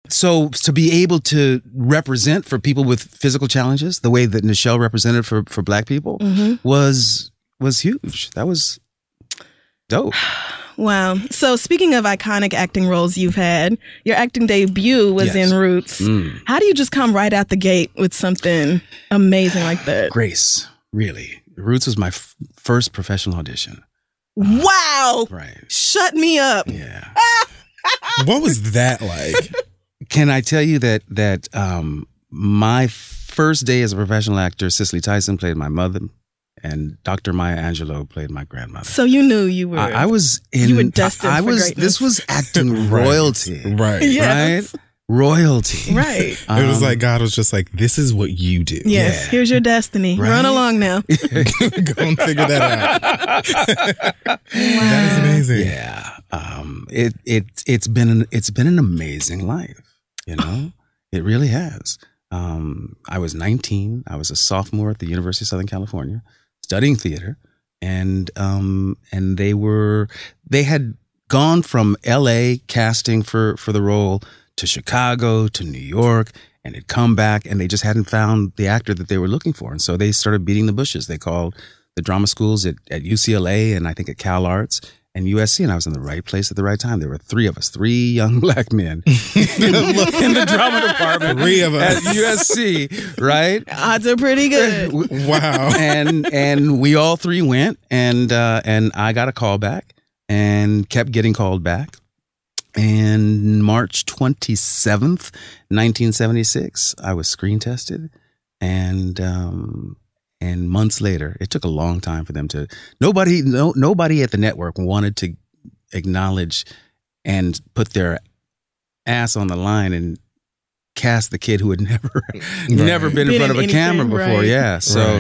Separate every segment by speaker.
Speaker 1: So to be able to represent for people with physical challenges the way that Nichelle represented for Black people was huge. That was dope.
Speaker 2: Wow. So speaking of iconic acting roles you've had, your acting debut was in Roots. How do you just come right out the gate with something amazing like that?
Speaker 1: Grace, really. Roots was my first professional audition.
Speaker 2: Wow.
Speaker 1: Right.
Speaker 2: Shut me up.
Speaker 1: Yeah.
Speaker 3: What was that like?
Speaker 1: Can I tell you that my first day as a professional actor, Cicely Tyson played my mother, and Dr. Maya Angelou played my grandmother.
Speaker 2: So you knew you were.
Speaker 1: I was in.
Speaker 2: You were destined for greatness.
Speaker 1: This was acting royalty,
Speaker 3: Right.
Speaker 2: Yes.
Speaker 1: right? Royalty,
Speaker 2: Right.
Speaker 3: It was like God was just like, this is what you do.
Speaker 2: Yes.
Speaker 1: Yeah.
Speaker 2: Here's your destiny.
Speaker 1: Right?
Speaker 2: Run along now.
Speaker 3: Go and figure that out. That is amazing.
Speaker 1: Yeah. It's been an amazing life. You know, it really has. I was 19. I was a sophomore at the University of Southern California, studying theater, and they had gone from L.A. casting for the role to Chicago to New York, and had come back, and they just hadn't found the actor that they were looking for, and so they started beating the bushes. They called the drama schools at UCLA and I think at Cal Arts and USC, and I was in the right place at the right time. There were three of us, three young Black men in the drama department.
Speaker 3: Three of us.
Speaker 1: At USC, right?
Speaker 2: Odds are pretty good.
Speaker 3: Wow.
Speaker 1: And we all three went, and I got a call back and kept getting called back. And March 27th, 1976, I was screen tested, and months later, it took a long time for them to. Nobody at the network wanted to acknowledge and put their ass on the line and cast the kid who had never been in front of a camera before.
Speaker 2: Right.
Speaker 1: Yeah, so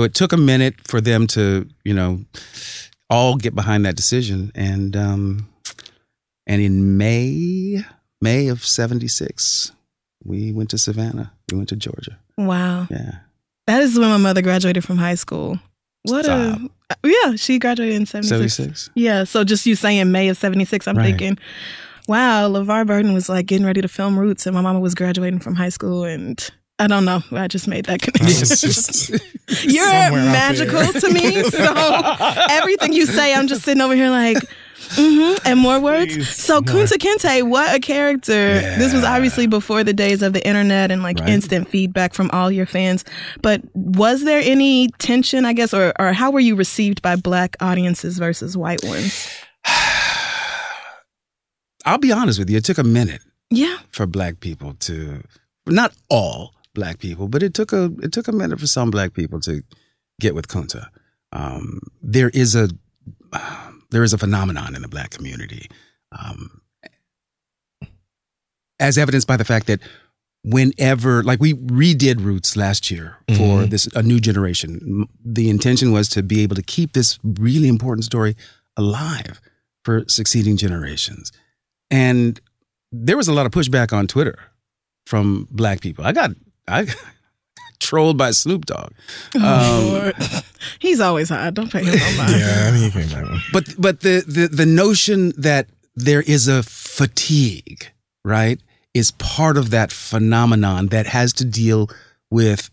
Speaker 1: it took a minute for them to all get behind that decision, and in May of '76, we went to Savannah. We went to Georgia.
Speaker 2: Wow.
Speaker 1: Yeah.
Speaker 2: That is when my mother graduated from high school.
Speaker 1: Stop.
Speaker 2: Yeah, she graduated in 76.
Speaker 1: 76?
Speaker 2: Yeah, so just you saying May of 76, I'm thinking, wow, LeVar Burton was like getting ready to film Roots and my mama was graduating from high school, and I don't know. I just made that connection. You're magical to me. So everything you say, I'm just sitting over here like, and more words.
Speaker 3: Please,
Speaker 2: so Kunta Kinte, what a character.
Speaker 1: Yeah.
Speaker 2: This was obviously before the days of the internet and instant feedback from all your fans. But was there any tension, I guess, or how were you received by Black audiences versus white ones?
Speaker 1: I'll be honest with you. It took a minute.
Speaker 2: Yeah.
Speaker 1: For Black people to, not all Black people, but it took a minute for some Black people to get with Kunta. There is a phenomenon in the Black community, as evidenced by the fact that whenever, like we redid Roots last year for a new generation, the intention was to be able to keep this really important story alive for succeeding generations. And there was a lot of pushback on Twitter from Black people. I got trolled by Snoop Dogg.
Speaker 2: Lord. He's always hot. Don't pay him no mind.
Speaker 3: Yeah, I mean, you can't blame him.
Speaker 1: But the notion that there is a fatigue, right, is part of that phenomenon that has to deal with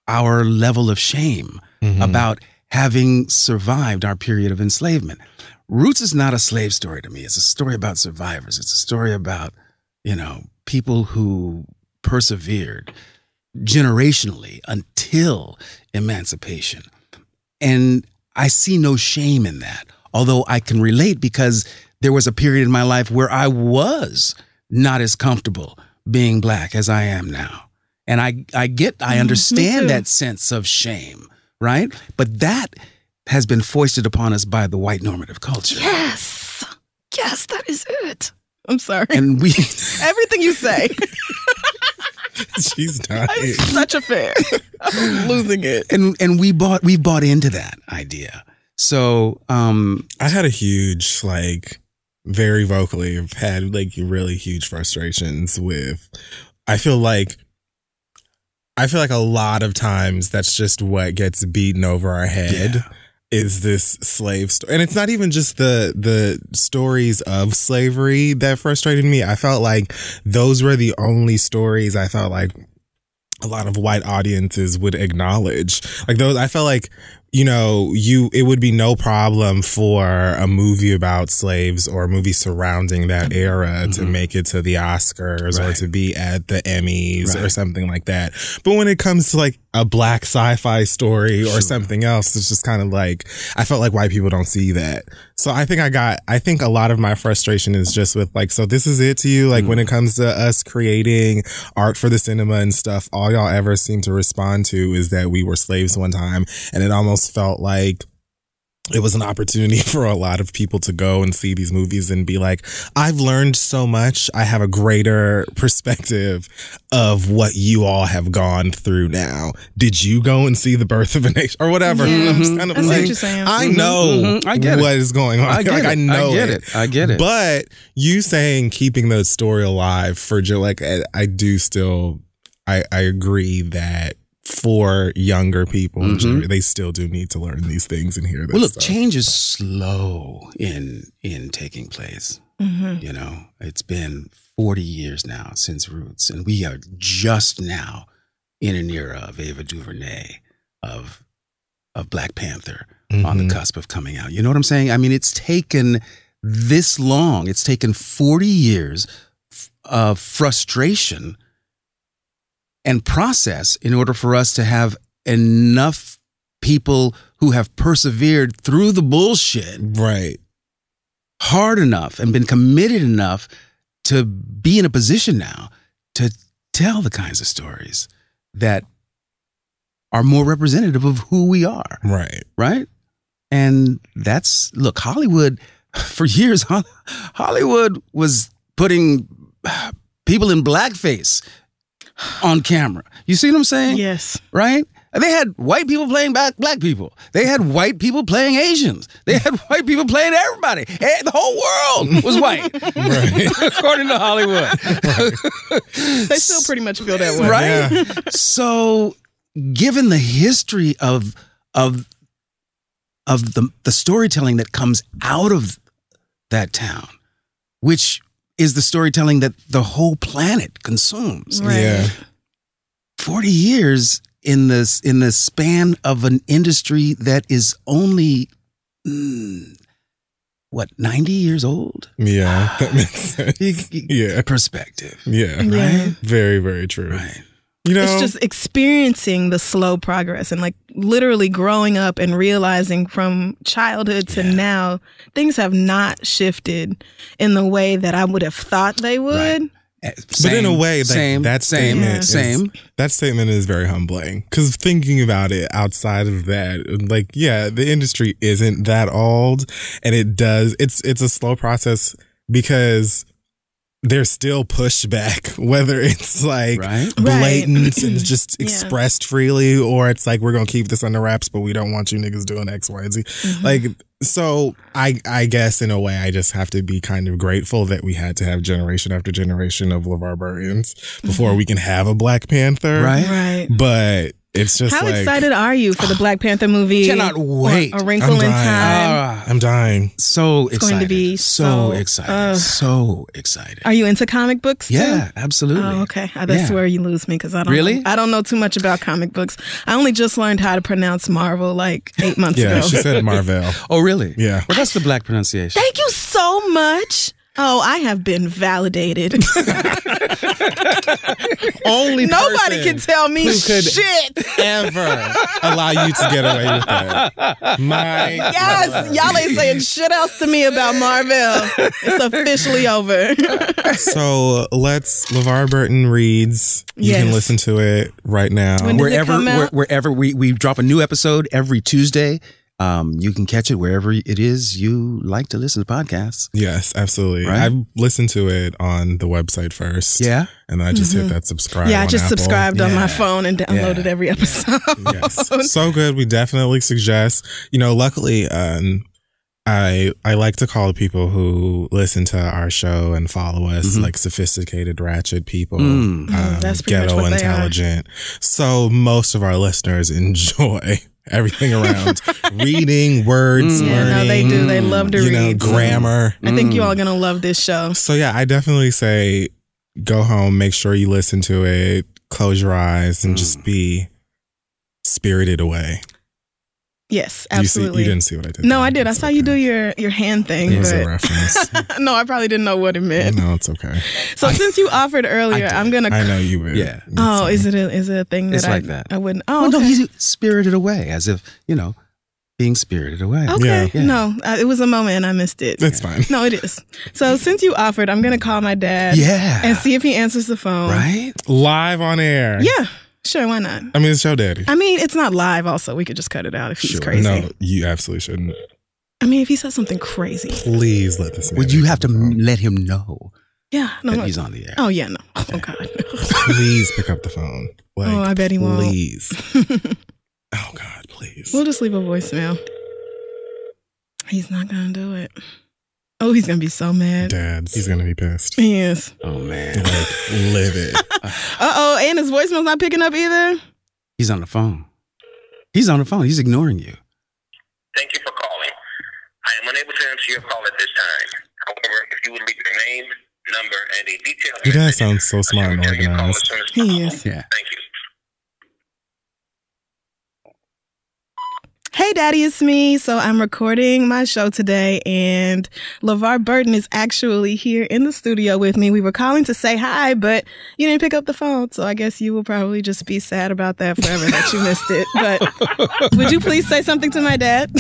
Speaker 1: our level of shame about having survived our period of enslavement. Roots is not a slave story to me. It's a story about survivors. It's a story about, people who persevered generationally until emancipation. And I see no shame in that, although I can relate because there was a period in my life where I was not as comfortable being Black as I am now. And I understand that sense of shame, right? But that has been foisted upon us by the white normative culture.
Speaker 2: Yes, that is it. I'm sorry.
Speaker 1: And
Speaker 2: everything you say.
Speaker 3: She's dying.
Speaker 2: I'm such a fan. I'm losing it.
Speaker 1: And we bought into that idea. So
Speaker 3: I had a huge, very vocally, I've had really huge frustrations with, I feel like a lot of times that's just what gets beaten over our head. is this slave story. And it's not even just the stories of slavery that frustrated me. I felt like those were the only stories I felt like a lot of white audiences would acknowledge. Like those, I felt like, you know, it would be no problem for a movie about slaves or a movie surrounding that era to make it to the Oscars or to be at the Emmys or something like that. But when it comes to like a black sci-fi story or something else, it's just kind of like, I felt like white people don't see that. So I think a lot of my frustration is just with like, so this is it to you? Like when it comes to us creating art for the cinema and stuff, all y'all ever seem to respond to is that we were slaves one time. And it almost felt like it was an opportunity for a lot of people to go and see these movies and be like, I've learned so much. I have a greater perspective of what you all have gone through now. Did you go and see The Birth of a Nation or whatever?
Speaker 2: Yeah.
Speaker 3: I'm just kind of
Speaker 2: I see
Speaker 3: like,
Speaker 2: what you're saying.
Speaker 3: I know
Speaker 1: I get
Speaker 3: what
Speaker 1: it.
Speaker 3: is going on.
Speaker 1: I get
Speaker 3: like,
Speaker 1: it.
Speaker 3: I know
Speaker 1: I get it.
Speaker 3: But you saying keeping the story alive for like, I do still, I agree that for younger people, they still do need to learn these things and hear this.
Speaker 1: Well, look,
Speaker 3: stuff.
Speaker 1: change is slow in taking place. You know, it's been 40 years now since Roots, and we are just now in an era of Ava DuVernay, of Black Panther on the cusp of coming out. You know what I'm saying? I mean, it's taken this long. It's taken 40 years of frustration and process in order for us to have enough people who have persevered through the bullshit hard enough and been committed enough to be in a position now to tell the kinds of stories that are more representative of who we are. Right? And that's, look, Hollywood, for years, Hollywood was putting people in blackface on camera. You see what I'm saying?
Speaker 2: Yes.
Speaker 1: Right? They had white people playing black people. They had white people playing Asians. They had white people playing everybody. The whole world was white, according to Hollywood.
Speaker 2: They still pretty much feel that way.
Speaker 1: Right?
Speaker 3: Yeah.
Speaker 1: So, given the history of the storytelling that comes out of that town, which is the storytelling that the whole planet consumes.
Speaker 2: Right.
Speaker 3: Yeah.
Speaker 1: 40 years in the span of an industry that is only 90 years old?
Speaker 3: Yeah, that makes sense. Yeah.
Speaker 1: Perspective.
Speaker 3: Yeah.
Speaker 1: Right?
Speaker 3: Very, very true.
Speaker 1: Right.
Speaker 3: You know,
Speaker 2: It's just experiencing the slow progress and like literally growing up and realizing from childhood to now, things have not shifted in the way that I would have thought they would.
Speaker 1: Right.
Speaker 3: But in a way, that statement is very humbling, because thinking about it outside of that, like, yeah, the industry isn't that old, and it's a slow process because there's still pushback, whether it's like blatant and just expressed freely, or it's like, we're gonna keep this under wraps, but we don't want you niggas doing X, Y, and Z. Like, so I guess in a way I just have to be kind of grateful that we had to have generation after generation of LeVar Burtons before we can have a Black Panther.
Speaker 2: Right.
Speaker 3: But it's just
Speaker 2: how
Speaker 3: like,
Speaker 2: excited are you for the Black Panther movie?
Speaker 1: Cannot wait.
Speaker 2: A Wrinkle in Time.
Speaker 3: I'm dying.
Speaker 1: So
Speaker 2: It's
Speaker 1: excited.
Speaker 2: going to be
Speaker 1: so excited. So excited.
Speaker 2: Are you into comic books too?
Speaker 1: Yeah, absolutely.
Speaker 2: Oh, okay. That's where you lose me, because I don't know too much about comic books. I only just learned how to pronounce Marvel like 8 months ago.
Speaker 3: Yeah, she said Marvel.
Speaker 1: Oh, really?
Speaker 3: Yeah.
Speaker 1: Well, that's the Black pronunciation.
Speaker 2: Thank you so much. Oh, I have been validated.
Speaker 3: Only
Speaker 2: Nobody can tell me
Speaker 3: who could
Speaker 2: shit.
Speaker 3: ever allow you to get away with that.
Speaker 2: Yes, y'all ain't saying shit else to me about Marvel. It's officially over.
Speaker 3: So LeVar Burton reads. You can listen to it right now.
Speaker 2: When does it come out?
Speaker 1: Wherever we drop a new episode every Tuesday. You can catch it wherever it is you like to listen to podcasts.
Speaker 3: Yes, absolutely.
Speaker 1: Right?
Speaker 3: I listened to it on the website first. Yeah. And then I just hit that subscribe.
Speaker 2: Yeah, I just
Speaker 3: Apple.
Speaker 2: subscribed on my phone and downloaded every episode.
Speaker 3: Yes. So good. We definitely suggest, luckily, I like to call people who listen to our show and follow us like sophisticated, ratchet people,
Speaker 2: That's pretty
Speaker 3: ghetto
Speaker 2: much what
Speaker 3: intelligent. So most of our listeners enjoy everything around reading, words,
Speaker 2: Yeah,
Speaker 3: learning.
Speaker 2: no, they do. They love to read.
Speaker 3: Grammar.
Speaker 2: I think you all are going to love this show.
Speaker 3: So yeah, I definitely say go home, make sure you listen to it, close your eyes, and just be spirited away.
Speaker 2: Yes, absolutely.
Speaker 3: You didn't see what I did.
Speaker 2: No, I did. I saw you do your hand thing.
Speaker 3: It was a reference.
Speaker 2: No, I probably didn't know what it meant.
Speaker 3: No, it's okay.
Speaker 2: So since you offered earlier, I'm gonna.
Speaker 3: I know you would.
Speaker 1: Yeah.
Speaker 2: Oh, is it a thing that
Speaker 1: it's like that?
Speaker 2: I wouldn't. Oh,
Speaker 1: well,
Speaker 2: okay.
Speaker 1: no, he's spirited away, as if being spirited away.
Speaker 2: Okay.
Speaker 3: Yeah.
Speaker 2: No, it was a moment and I missed it.
Speaker 3: That's fine.
Speaker 2: No, it is. So since you offered, I'm gonna call my dad.
Speaker 1: Yeah.
Speaker 2: And see if he answers the phone.
Speaker 1: Right.
Speaker 3: Live on air.
Speaker 2: Yeah. Sure. Why not?
Speaker 3: I mean, it's your daddy.
Speaker 2: I mean, it's not live. Also, we could just cut it out if he's crazy.
Speaker 3: No, you absolutely shouldn't.
Speaker 2: I mean, if he says something crazy,
Speaker 3: please let this man.
Speaker 1: Would you have to let him know?
Speaker 2: Yeah, no,
Speaker 1: that he's on the air.
Speaker 2: Oh yeah, no. Oh God.
Speaker 3: Please pick up the phone. Like,
Speaker 2: oh, I bet he won't.
Speaker 3: Please. Oh God, please.
Speaker 2: We'll just leave a voicemail. He's not gonna do it. Oh, he's gonna be so mad.
Speaker 3: He's gonna be pissed.
Speaker 2: He is.
Speaker 1: Oh man.
Speaker 3: Like, live it.
Speaker 2: And his voicemail's not picking up either.
Speaker 1: He's on the phone. He's ignoring you.
Speaker 4: Thank you for calling. I am unable to answer your call at this time. However, if you would leave your name, number, and a detailed
Speaker 3: Your dad
Speaker 4: message,
Speaker 3: sounds so smart and
Speaker 4: I shall return your call
Speaker 3: organized.
Speaker 4: as soon as
Speaker 2: He
Speaker 4: possible.
Speaker 2: is.
Speaker 1: Yeah.
Speaker 4: Thank you.
Speaker 2: Hey, Daddy, it's me. So I'm recording my show today, and LeVar Burton is actually here in the studio with me. We were calling to say hi, but you didn't pick up the phone, so I guess you will probably just be sad about that forever that you missed it. But would you please say something to my dad?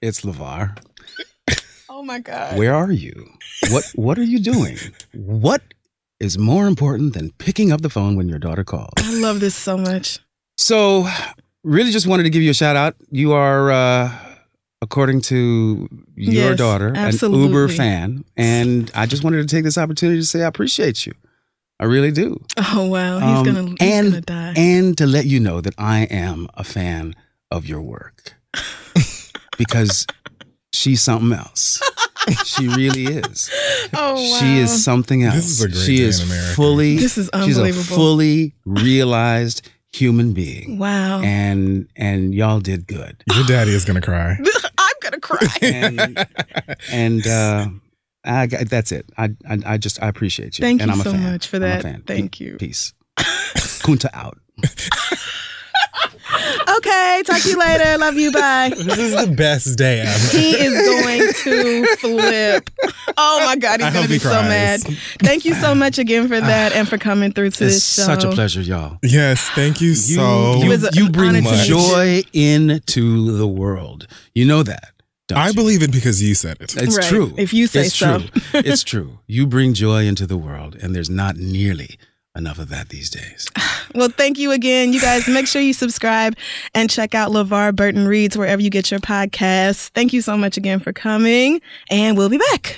Speaker 1: It's LeVar.
Speaker 2: Oh my God.
Speaker 1: Where are you? What are you doing? What is more important than picking up the phone when your daughter calls?
Speaker 2: I love this so much.
Speaker 1: So, really just wanted to give you a shout out. You are, according to your
Speaker 2: Yes,
Speaker 1: daughter,
Speaker 2: absolutely.
Speaker 1: an Uber fan. And I just wanted to take this opportunity to say I appreciate you. I really do.
Speaker 2: Oh, wow. He's gonna die.
Speaker 1: And to let you know that I am a fan of your work. Because she's something else. She really is.
Speaker 2: Oh, wow.
Speaker 1: She is something else.
Speaker 3: This is a great
Speaker 1: she
Speaker 3: day
Speaker 1: is
Speaker 3: in America.
Speaker 2: This is
Speaker 1: She's
Speaker 2: unbelievable.
Speaker 1: a fully realized human being.
Speaker 2: Wow.
Speaker 1: And y'all did good.
Speaker 3: Your daddy is gonna cry.
Speaker 2: I'm gonna cry.
Speaker 1: That's it. I appreciate you.
Speaker 2: Thank
Speaker 1: and
Speaker 2: you
Speaker 1: I'm a
Speaker 2: so
Speaker 1: fan.
Speaker 2: much for
Speaker 1: I'm a
Speaker 2: that.
Speaker 1: fan.
Speaker 2: Thank you.
Speaker 1: Peace. Kunta out.
Speaker 2: Okay, talk to you later. Love you. Bye.
Speaker 3: This is the best day ever.
Speaker 2: He is going to flip. Oh my God, he's
Speaker 3: I
Speaker 2: going to
Speaker 3: hope
Speaker 2: be
Speaker 3: he
Speaker 2: so
Speaker 3: cries.
Speaker 2: mad. Thank you so much again for that and for coming through to
Speaker 1: It's
Speaker 2: this show.
Speaker 1: such a pleasure, y'all.
Speaker 3: Yes, thank you so
Speaker 2: It was an
Speaker 1: you
Speaker 2: honor
Speaker 1: bring
Speaker 2: to meet you.
Speaker 1: joy into the world. You know that. Don't
Speaker 3: I
Speaker 1: you?
Speaker 3: believe it because you said it.
Speaker 1: It's
Speaker 2: Right.
Speaker 1: true.
Speaker 2: If you say
Speaker 1: it's
Speaker 2: so.
Speaker 1: True. It's true. You bring joy into the world, and there's not nearly enough of that these days.
Speaker 2: Well, thank you again. You guys make sure you subscribe and check out LeVar Burton Reads wherever you get your podcasts. Thank you so much again for coming, and we'll be back.